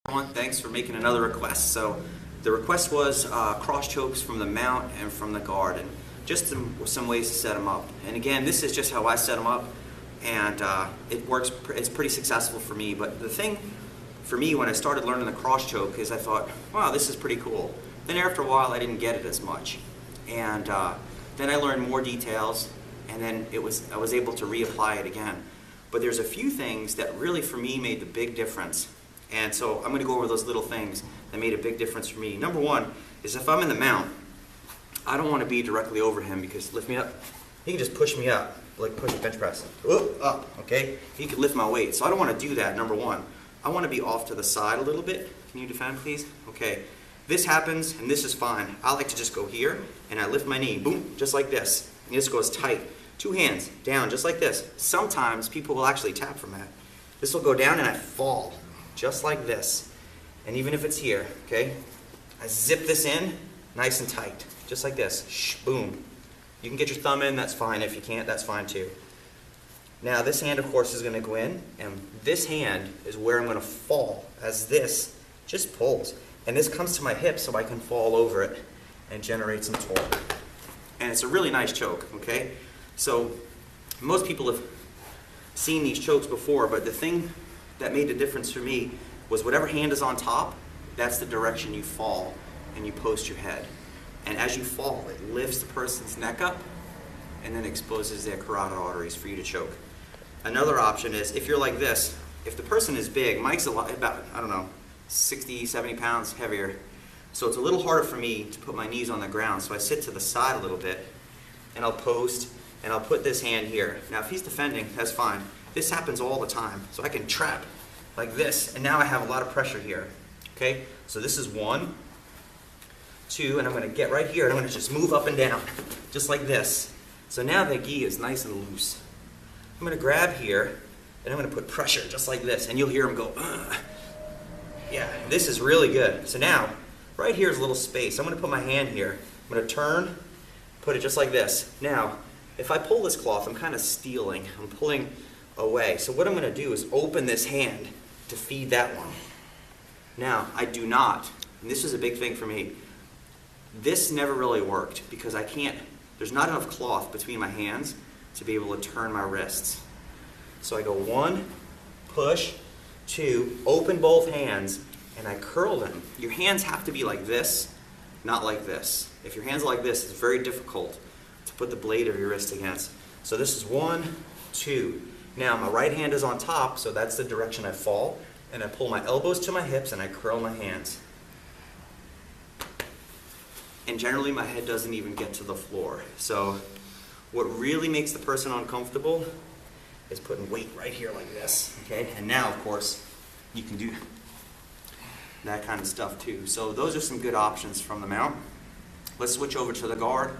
Everyone, thanks for making another request. So the request was cross chokes from the mount and from the guard, and just some ways to set them up. And again, this is just how I set them up, and it works. It's pretty successful for me. But the thing for me when I started learning the cross choke is I thought, wow, this is pretty cool. Then after a while, I didn't get it as much, and then I learned more details, and then I was able to reapply it again. But there's a few things that really for me made the big difference. And so I'm going to go over those little things that made a big difference for me. Number one is if I'm in the mount, I don't want to be directly over him because lift me up. He can just push me up, like push a bench press. Whoop, up, okay? He can lift my weight. So I don't want to do that, number one. I want to be off to the side a little bit. Can you defend, please? Okay. This happens, and this is fine. I like to just go here, and I lift my knee, boom, just like this. And this goes tight. Two hands, down, just like this. Sometimes people will actually tap from that. This will go down, and I fall. Just like this. And even if it's here, okay, I zip this in nice and tight, just like this. Shh, boom. You can get your thumb in, that's fine. If you can't, that's fine too. Now this hand, of course, is going to go in, and this hand is where I'm going to fall as this just pulls. And this comes to my hip so I can fall over it and generate some torque. And it's a really nice choke, okay? So most people have seen these chokes before, but the thing that made the difference for me was whatever hand is on top, that's the direction you fall and you post your head. And as you fall, it lifts the person's neck up and then exposes their carotid arteries for you to choke. Another option is if you're like this, if the person is big, Mike's about, I don't know, 60, 70 pounds heavier. So it's a little harder for me to put my knees on the ground. So I sit to the side a little bit and I'll post and I'll put this hand here. Now if he's defending, that's fine. This happens all the time. So I can trap like this, and now I have a lot of pressure here. Okay? So this is 1, 2, and I'm going to get right here, and I'm going to just move up and down, just like this. So now the gi is nice and loose. I'm going to grab here, and I'm going to put pressure just like this, and you'll hear him go, ugh. Yeah, this is really good. So now, right here is a little space. I'm going to put my hand here. I'm going to turn, put it just like this. Now, if I pull this cloth, I'm kind of stealing. I'm pulling away. So what I'm going to do is open this hand to feed that one. Now, I do not, and this was a big thing for me, this never really worked because there's not enough cloth between my hands to be able to turn my wrists. So I go 1, push, 2, open both hands, and I curl them. Your hands have to be like this, not like this. If your hands are like this, it's very difficult to put the blade of your wrist against. So this is 1, 2. Now my right hand is on top, so that's the direction I fall, and I pull my elbows to my hips and I curl my hands. And generally my head doesn't even get to the floor. So what really makes the person uncomfortable is putting weight right here like this, okay? And now, of course, you can do that kind of stuff too. So those are some good options from the mount. Let's switch over to the guard.